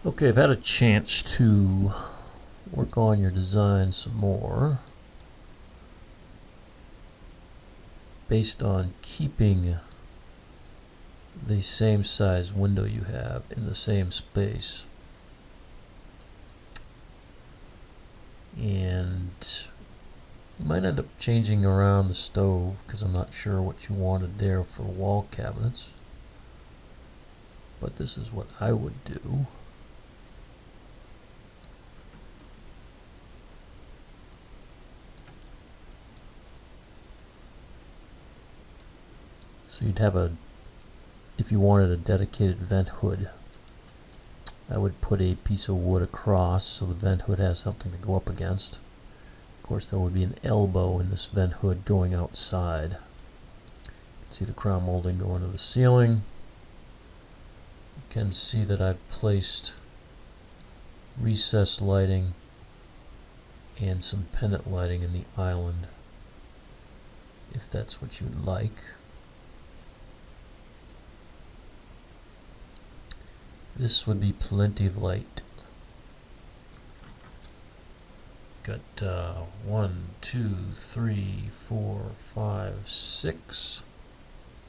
Okay, I've had a chance to work on your design some more based on keeping the same size window you have in the same space. And you might end up changing around the stove because I'm not sure what you wanted there for wall cabinets. But this is what I would do. So you'd have if you wanted a dedicated vent hood, I would put a piece of wood across so the vent hood has something to go up against. Of course, there would be an elbow in this vent hood going outside. You can see the crown molding going to the ceiling. You can see that I've placed recessed lighting and some pendant lighting in the island, if that's what you'd like. This would be plenty of light. Got 1, 2, 3, 4, 5, 6,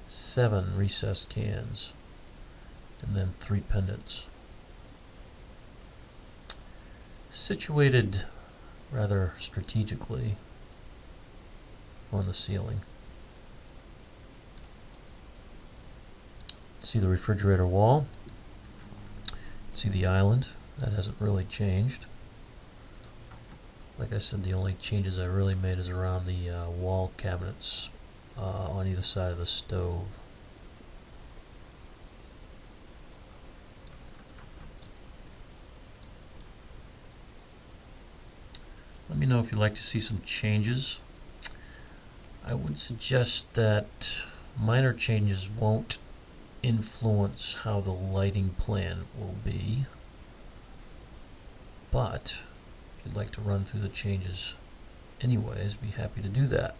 7 recessed cans, and then 3 pendants. Situated rather strategically on the ceiling. See the refrigerator wall. See the island. That hasn't really changed. Like I said, the only changes I really made is around the wall cabinets on either side of the stove. Let me know if you'd like to see some changes. I would suggest that minor changes won't influence how the lighting plan will be, but if you'd like to run through the changes anyways, be happy to do that.